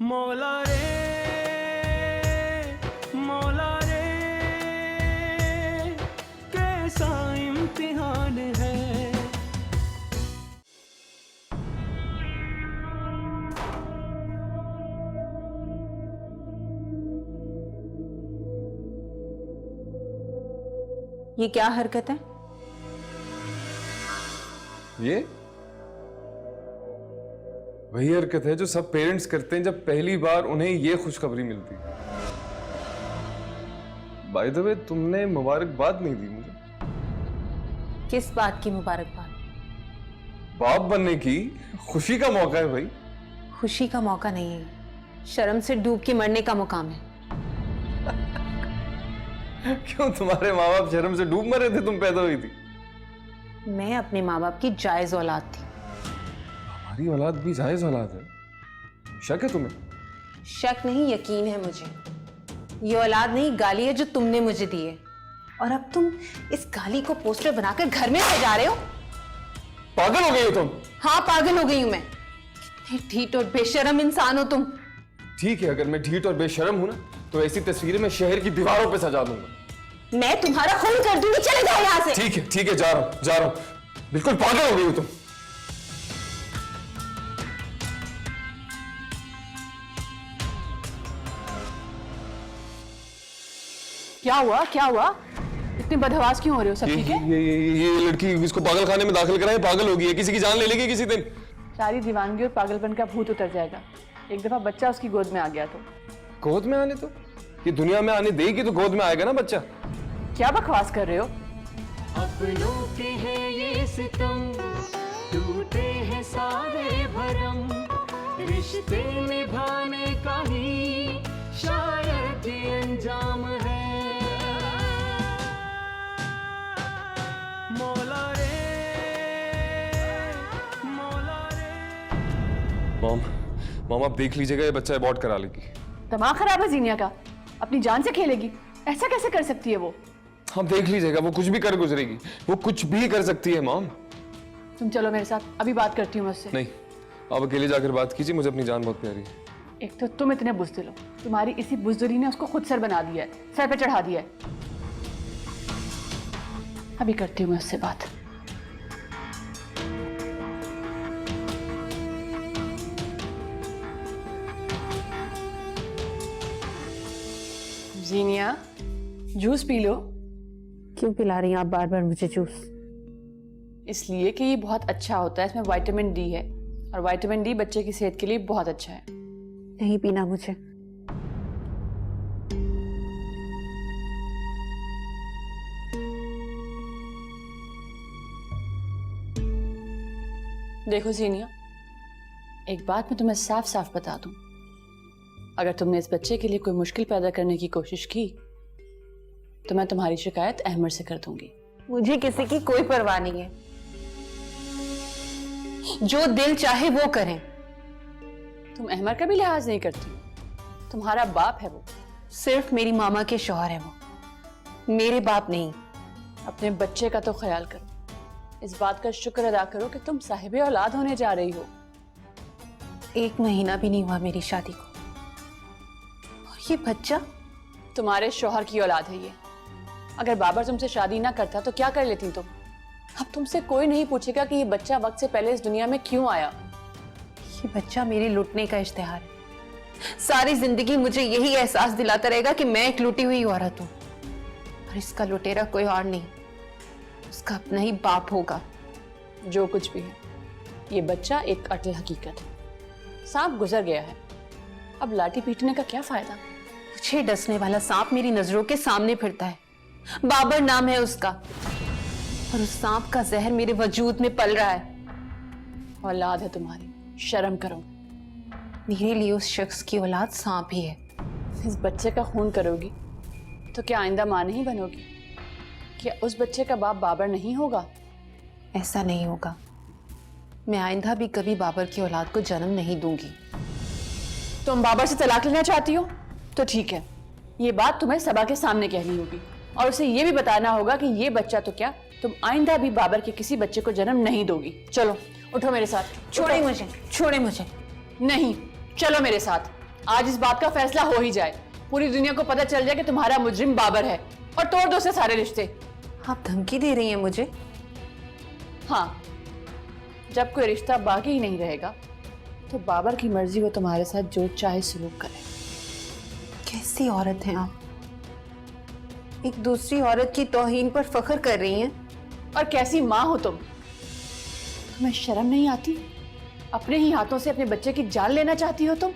मौला रे मौला रे कैसा इम्तिहान है। ये क्या हरकत है? ये वही हरकत है जो सब पेरेंट्स करते हैं जब पहली बार उन्हें ये खुशखबरी मिलती है। बाय द वे, तुमने मुबारकबाद नहीं दी मुझे। किस बात की मुबारकबाद? बाप बनने की खुशी का मौका है भाई। खुशी का मौका नहीं है, शर्म से डूब के मरने का मुकाम है। क्यों, तुम्हारे माँ बाप शर्म से डूब मरे थे तुम पैदा हुई थी? मैं अपने माँ बाप की जायज औलाद थी। हमारी औलाद भी जायज औलाद है, शक है तुम्हें? शक नहीं, यकीन है मुझे। ये औलाद नहीं, गाली है जो तुमने मुझे दी है, और अब तुम इस गाली को पोस्टर बनाकर घर में सजा रहे हो। पागल हो गई हो तुम? हाँ, पागल हो गई हूं मैं। कितने ढीठ और बेशर्म इंसान हो तुम। ठीक है, अगर मैं ढीठ और बेशर्म हूं ना, तो ऐसी तस्वीरें मैं शहर की दीवारों पे सजा दूंगा। मैं तुम्हारा खून कर दूंगी, चले जाओ यहां से। ठीक है, जा रहा हूं। बिल्कुल पागल हो गई हो तुम। क्या हुआ? इतने बदहवास क्यों हो रहे हो? सब ठीक है? ये लड़की इसको पागल खाने में दाखिल कराए, पागल होगी है, किसी की जान ले लेगी किसी दिन। सारी दीवानगी और पागलपन का भूत उतर जाएगा। एक दफा बच्चा उसकी गोद में आ गया तो। गोद में आने तो ये दुनिया में आने देगी तो गोद में आएगा ना बच्चा। क्या बकवास कर रहे हो? अपनों के हैं ये सितम, टूटे हैं सारे भरम, रिश्ते निभाने का ही शायद ये अंजाम है। मौला रे मौला रे। मॉम आप देख लीजिएगा, ये बच्चा अबॉर्ट करा लेगी। दिमाग खराब है जीनिया का? अपनी जान से खेलेगी? ऐसा कैसे कर सकती है वो? आप देख लीजिएगा, वो कुछ भी कर गुजरेगी, वो कुछ भी कर सकती है मॉम। तुम चलो मेरे साथ, अभी बात करती हूँ मुझसे। नहीं, आप अकेले जाकर बात कीजिए, मुझे अपनी जान बहुत प्यारी है। एक तो तुम इतने बुज़दिल हो, तुम्हारी इसी बुज़दिली ने उसको खुद सर बना दिया है, सर पे चढ़ा दिया है। अभी करती हूँ मैं उससे बात। जीनिया, जूस पी लो। क्यों पिला रही हैं आप बार बार मुझे जूस? इसलिए कि ये बहुत अच्छा होता है, इसमें विटामिन डी है, और विटामिन डी बच्चे की सेहत के लिए बहुत अच्छा है। नहीं पीना मुझे। देखो जीनिया, एक बात मैं तुम्हें साफ साफ बता दूं, अगर तुमने इस बच्चे के लिए कोई मुश्किल पैदा करने की कोशिश की तो मैं तुम्हारी शिकायत अहमद से कर दूंगी। मुझे किसी की कोई परवाह नहीं है, जो दिल चाहे वो करें। तुम अहमद का भी लिहाज नहीं करती? तुम्हारा बाप है वो। सिर्फ मेरी मामा के शौहर है वो, मेरे बाप नहीं। अपने बच्चे का तो ख्याल करो, इस बात का शुक्र अदा करो कि तुम साहिबे औलाद होने जा रही हो। 1 महीना भी नहीं हुआ मेरी शादी को, और ये बच्चा तुम्हारे शौहर की औलाद है ये। अगर बाबर तुमसे शादी ना करता तो क्या कर लेती तुम? अब तुमसे कोई नहीं पूछेगा कि ये बच्चा वक्त से पहले इस दुनिया में क्यों आया। ये बच्चा मेरे लुटने का इश्तिहार है। सारी जिंदगी मुझे यही एहसास दिलाता रहेगा कि मैं एक लुटी हुई औरत हूं, और इसका लुटेरा कोई और नहीं, उसका अपना ही बाप होगा। जो कुछ भी है, ये बच्चा एक अटल हकीकत है। सांप गुजर गया है, अब लाठी पीटने का क्या फायदा? मुझे डसने वाला सांप मेरी नजरों के सामने फिरता है, बाबर नाम है उसका, और उस सांप का जहर मेरे वजूद में पल रहा है। औलाद है तुम्हारी, शर्म करो। मेरे लिए उस शख्स की औलाद सांप ही है। इस बच्चे का खून करोगी तो क्या आइंदा मां नहीं बनोगी? क्या उस बच्चे का बाप बाबर नहीं होगा? ऐसा नहीं होगा, मैं आइंदा भी कभी बाबर की औलाद को जन्म नहीं दूंगी। तुम बाबर से तलाक लेना चाहती हो तो ठीक है, ये बात तुम्हें सबा के सामने कहनी होगी, और उसे ये भी बताना होगा कि ये बच्चा तो क्या, तुम आइंदा भी बाबर के किसी बच्चे को जन्म नहीं दोगी। चलो उठो मेरे साथ। छोड़े मुझे, छोड़े मुझे। नहीं, चलो मेरे साथ। आज इस बात का फैसला हो ही जाए, पूरी दुनिया को पता चल जाए कि तुम्हारा मुजरिम बाबर है, और तोड़ दो उससे सारे रिश्ते। आप धमकी दे रही हैं मुझे? हाँ, जब कोई रिश्ता बाकी ही नहीं रहेगा तो बाबर की मर्जी वो तुम्हारे साथ जो चाहे सलूक करे। कैसी औरत हैं आप? एक दूसरी औरत की तौहीन पर फख्र कर रही हैं। और कैसी माँ हो तुम? तुम्हें शर्म नहीं आती? अपने ही हाथों से अपने बच्चे की जान लेना चाहती हो तुम?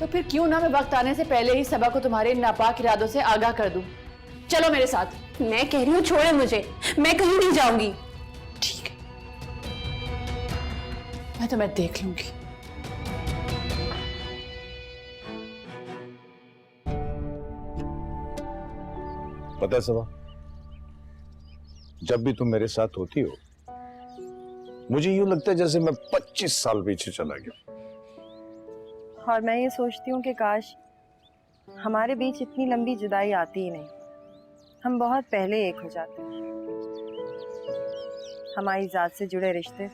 तो फिर क्यों ना मैं वक्त आने से पहले ही सबा को तुम्हारे नापाक इरादों से आगाह कर दूं। चलो मेरे साथ। मैं कह रही हूँ छोड़े मुझे, मैं कहीं नहीं जाऊंगी। ठीक है, मैं तुम्हें देख लूंगी। पता सबा, जब भी तुम मेरे साथ होती हो मुझे यूं लगता है जैसे मैं 25 साल पीछे चला गया। और मैं ये सोचती हूँ कि काश हमारे बीच इतनी लंबी जुदाई आती ही नहीं, हम बहुत पहले एक हो जाते। हमारी जात से जुड़े रिश्ते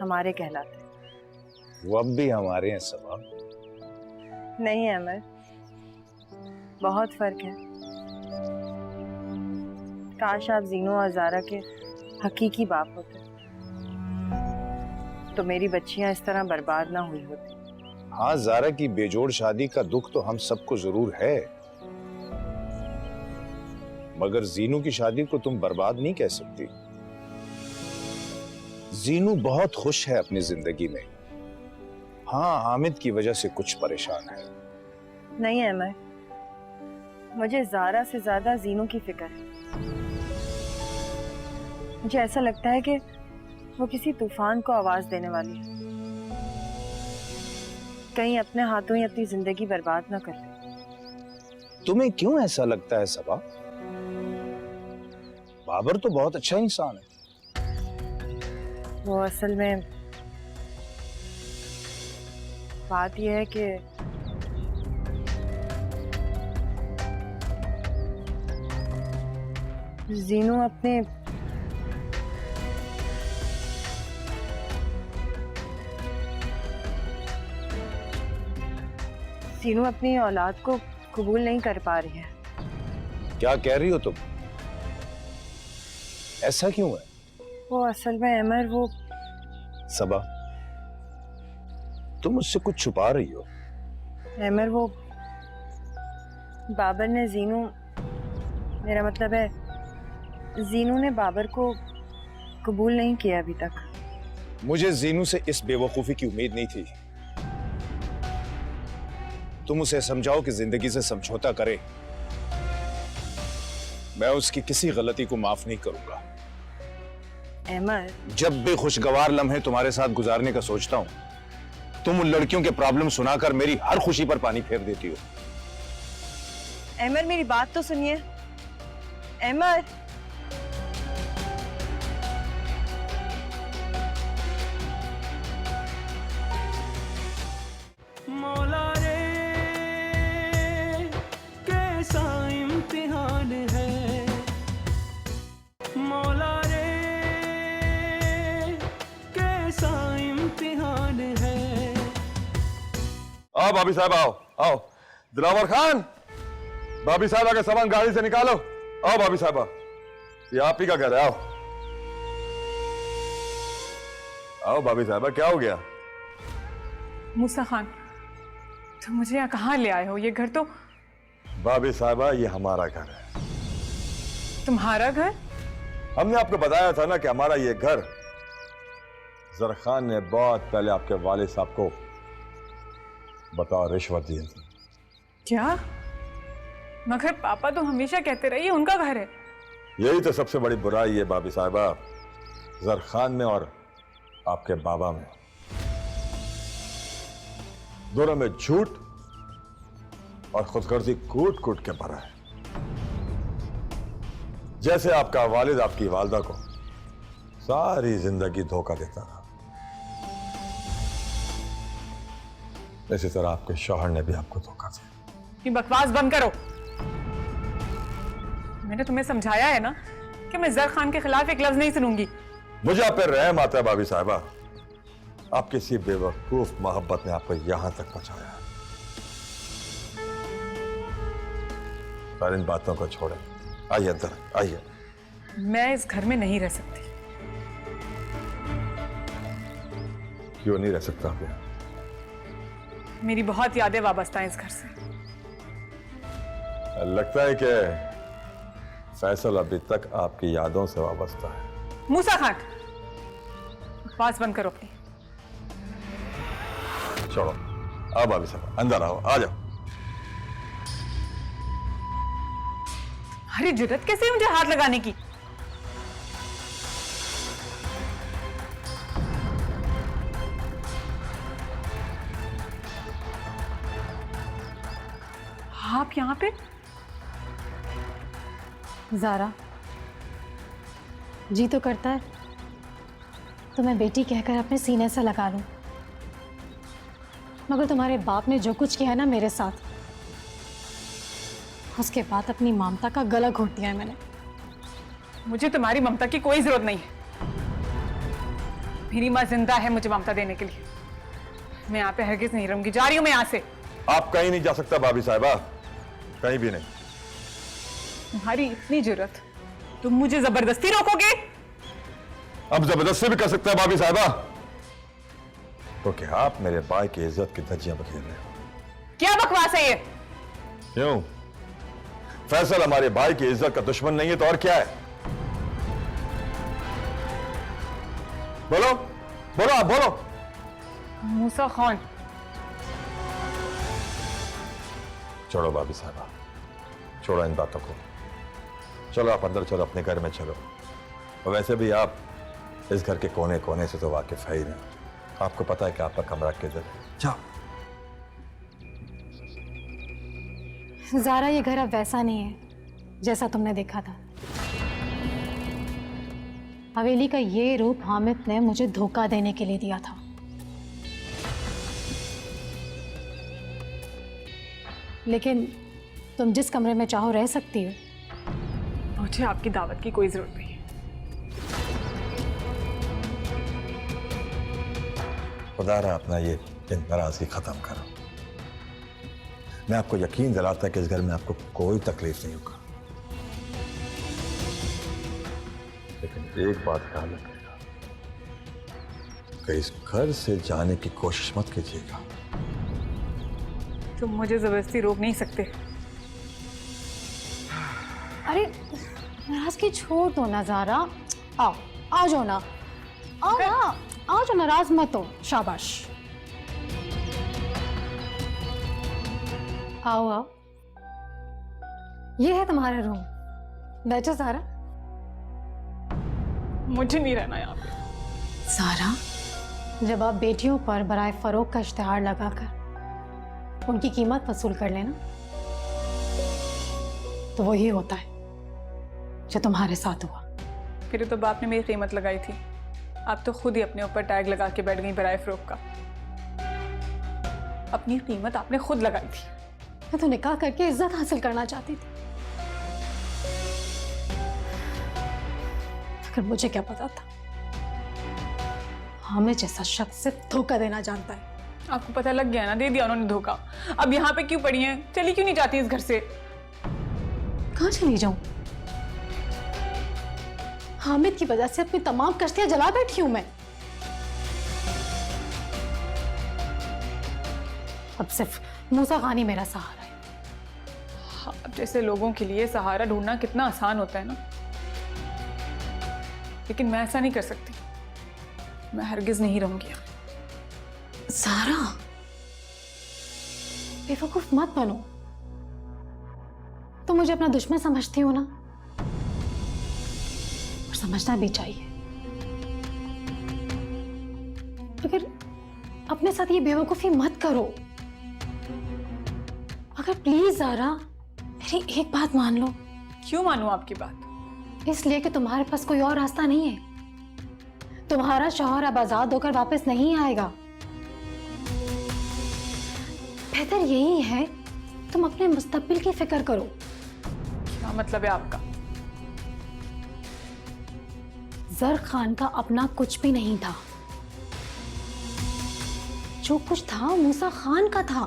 हमारे कहलाते। वो अब भी हमारे हैं सबा। नहीं अमर, बहुत फर्क है। काश आप जीनो और ज़ारा के हकीकी बाप होते तो मेरी बच्चियां इस तरह बर्बाद ना हुई होती। हाँ, ज़ारा की बेजोड़ शादी का दुख तो हम सबको जरूर है, मगर जीनू की शादी को तुम बर्बाद नहीं कह सकती। जीनू बहुत खुश है अपनी जिंदगी में। हाँ, हामिद की वजह से कुछ परेशान है। नहीं अमर, मुझे ज़ारा से ज्यादा जीनू की फिक्र है। मुझे ऐसा लगता है कि वो किसी तूफान को आवाज देने वाली है, कहीं अपने हाथों ही अपनी जिंदगी बर्बाद ना कर ले। तुम्हें क्यों ऐसा लगता है सबा? बाबर तो बहुत अच्छा इंसान है। वो असल में बात यह है कि जीनू अपनी औलाद को कबूल नहीं कर पा रही है। क्या कह रही हो तुम? ऐसा क्यों है? वो असल में अमर, वो सबा, तुम मुझसे कुछ छुपा रही हो। अमर, वो बाबर ने मेरा मतलब है जीनू ने बाबर को कबूल नहीं किया अभी तक। मुझे जीनू से इस बेवकूफी की उम्मीद नहीं थी। तुम उसे समझाओ कि जिंदगी से समझौता करे। मैं उसकी किसी गलती को माफ नहीं करूंगा। अमर, जब भी खुशगवार लम्हे तुम्हारे साथ गुजारने का सोचता हूं, तुम उन लड़कियों के प्रॉब्लम सुनाकर मेरी हर खुशी पर पानी फेर देती हो। अमर, मेरी बात तो सुनिए। अमर, मौला रे कैसा इम्तिहान है, मौला रे कैसा इम्तिहान है। आओ भाभी साहब, आओ आओ। दिलावर खान, भाभी साहब का सामान गाड़ी से निकालो। आओ भाभी साहब, ये आप ही का घर है। आओ आओ भाभी साहब, क्या हो गया? मूसा खान, तुम मुझे यहाँ कहाँ ले आए हो? ये घर तो भाभी साहबा, ये हमारा घर है। तुम्हारा घर? हमने आपको बताया था ना कि हमारा ये घर जरखान ने बहुत पहले आपके वालिद साहब को बताओ रिश्वत दी थी। क्या? मगर पापा तो हमेशा कहते रहे ये उनका घर है। यही तो सबसे बड़ी बुराई है भाभी साहबा, जरखान में और आपके बाबा में। दोनों में झूठ और खुदगर्जी कूट कूट के भरा है। जैसे आपका वालिद आपकी वालदा को सारी जिंदगी धोखा देता रहा, इसी तरह आपके शौहर ने भी आपको धोखा दिया। ये बकवास बंद करो। मैंने तुम्हें समझाया है ना कि मैं जर खान के खिलाफ एक लफ्ज नहीं सुनूंगी। मुझे आप पे रहम आता है भाभी साहबा। आपकी इसी बेवकूफ मोहब्बत ने आपको यहां तक पहुंचाया। पर इन बातों को छोड़ें, आइए अंदर आइए। मैं इस घर में नहीं रह सकती। क्यों नहीं रह सकता आप यहाँ? मेरी बहुत यादें वाबस्ता हैं इस घर से। लगता है कि फैसल अभी तक आपकी यादों से वाबस्ता है। मूसा खान, बकवास बंद करो अपनी। छोड़ो, आओ भाभी साहब, अंदर आओ, आ जाओ। अरे जुर्रत कैसे है मुझे हाथ लगाने की? आप यहाँ पे? ज़ारा, जी तो करता है तो मैं बेटी कहकर अपने सीने से लगा लूं, मगर तुम्हारे बाप ने जो कुछ किया है ना मेरे साथ, उसके बाद अपनी ममता का गला घोट दिया है मैंने। मुझे तुम्हारी ममता की कोई जरूरत नहीं है। मेरी माँ जिंदा है मुझे ममता देने के लिए। मैं यहाँ पे हरगिज नहीं रहूंगी, जा रही हूँ मैं यहाँ से। आप कहीं नहीं जा सकता भाभी साहिबा, कहीं भी नहीं। तुम्हारी इतनी जरूरत, तुम मुझे जबरदस्ती रोकोगे? अब जबरदस्ती भी कर सकते हैं भाभी साहिबा, क्योंकि आप मेरे भाई की इज्जत की धज्जियां बखेर रहे हो। क्या बकवास है ये? क्यों? फैसल हमारे भाई की इज्जत का दुश्मन नहीं है तो और क्या है? बोलो बोलो, आप बोलो। मूसा खान, छोड़ो भाभी साहिबा, छोड़ो इन बातों को। चलो आप अंदर चलो, अपने घर में चलो। और वैसे भी आप इस घर के कोने कोने से तो वाकिफ है ही नहीं, आपको पता है कि आपका कमरा किधर है। जाओ। ज़ारा, ये घर अब वैसा नहीं है जैसा तुमने देखा था। हवेली का ये रूप हामिद ने मुझे धोखा देने के लिए दिया था। लेकिन तुम जिस कमरे में चाहो रह सकती हो। मुझे आपकी दावत की कोई जरूरत नहीं है। खुदा रहा अपना ये नाराजगी खत्म करो। मैं आपको यकीन दिलाता कि इस घर में आपको कोई तकलीफ नहीं होगा, लेकिन एक बात ख्याल रखिएगा कि इस घर से जाने की कोशिश मत कीजिएगा। तुम मुझे जबरदस्ती रोक नहीं सकते। अरे नाराजगी छोड़ दो ना ज़ारा, आओ आ जाओ ना, आओ ना, आ जाओ, नाराज मत हो। शाबाश, आओ आओ, ये है तुम्हारा रूम, बैठो ज़ारा। मुझे नहीं रहना यहाँ पे। ज़ारा, जब आप बेटियों पर बराए फरोख का इश्तिहार लगाकर उनकी कीमत वसूल कर लेना, तो वही होता है जो तुम्हारे साथ हुआ। फिर तो बाप ने मेरी कीमत लगाई थी, आप तो खुद ही अपने ऊपर टैग लगा के बैठ गई बराए फरोख का। अपनी कीमत आपने खुद लगाई थी। मैं तो निकाह करके इज्जत हासिल करना चाहती थी, मगर मुझे क्या पता था हमें जैसा शख्स सिर्फ धोखा देना जानता है। आपको पता लग गया ना, दे दिया उन्होंने धोखा। अब यहाँ पे क्यों पड़ी हैं? चली क्यों नहीं जाती इस घर से? कहाँ चली जाऊं? हामिद की वजह से अपनी तमाम कश्तियां जला बैठी हूं मैं। अब सिर्फ मूसा खान ही मेरा सहारा है। अब जैसे लोगों के लिए सहारा ढूंढना कितना आसान होता है ना, लेकिन मैं ऐसा नहीं कर सकती। मैं हरगिज नहीं रहूंगी। ज़ारा, बेवकूफ मत बनो। तुम मुझे अपना दुश्मन समझती हो ना, और समझना भी चाहिए। मगर अपने साथ ये बेवकूफी मत करो। अगर प्लीज ज़ारा मेरी एक बात मान लो। क्यों मानूं आपकी बात? इसलिए कि तुम्हारे पास कोई और रास्ता नहीं है। तुम्हारा शौहर अब आजाद होकर वापस नहीं आएगा। बेहतर यही है तुम अपने मुस्तकबिल की फिक्र करो। क्या मतलब है आपका? जर खान का अपना कुछ भी नहीं था। जो कुछ था मूसा खान का था।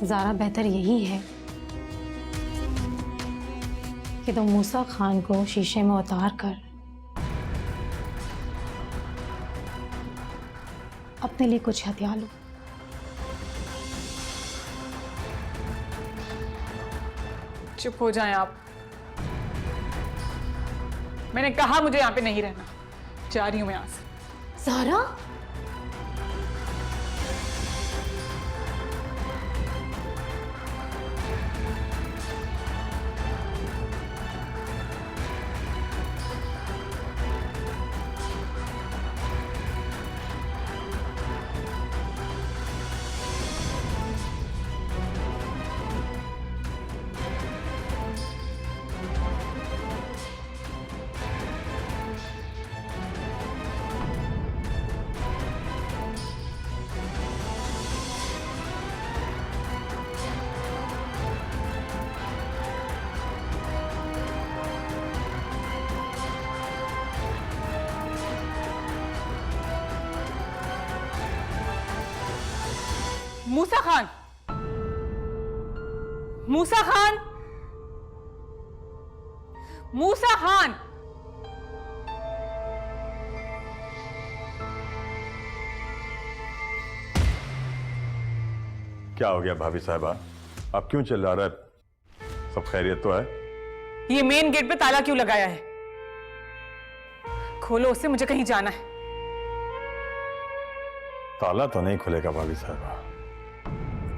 ज़ारा बेहतर यही है कि तुम मूसा खान को शीशे में उतार कर अपने लिए कुछ हथियार लो। चुप हो जाएं आप। मैंने कहा मुझे यहाँ पे नहीं रहना, जा रही हूँ मैं यहाँ से। ज़ारा, मूसा खान, मूसा खान, मूसा खान। क्या हो गया भाभी साहबा, आप क्यों चिल्ला रहे? सब खैरियत तो है? ये मेन गेट पे ताला क्यों लगाया है? खोलो उसे, मुझे कहीं जाना है। ताला तो नहीं खुलेगा भाभी साहबा।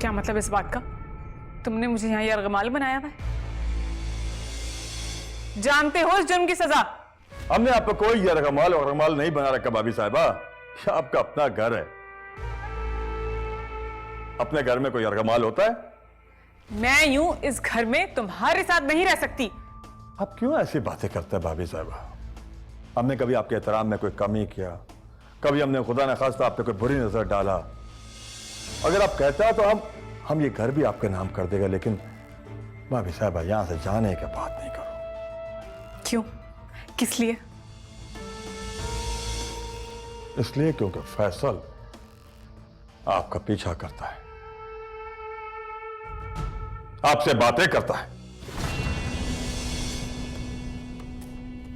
क्या मतलब इस बात का? तुमने मुझे यहाँ यरगमाल बनाया हुआ है? जानते हो इस जुर्म की सजा? हमने आपको कोई यरगमाल और रगमाल नहीं बना रखा भाभी साहबा, ये आपका अपना घर है। अपने घर में कोई यरगमाल होता है? मैं यूं इस घर में तुम्हारे साथ नहीं रह सकती। आप क्यों ऐसी बातें करते हैं भाभी साहबा? हमने कभी आपके एहतराम में कोई कमी किया? कभी हमने खुदा न खास्ता आप पे कोई बुरी नजर डाला? अगर आप कहते हो तो हम ये घर भी आपके नाम कर देगा, लेकिन भाभी साहबा यहां से जाने की बात नहीं करो। क्यों? किस लिए? इसलिए क्योंकि फैसल आपका पीछा करता है, आपसे बातें करता है,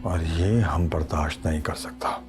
और ये हम बर्दाश्त नहीं कर सकता।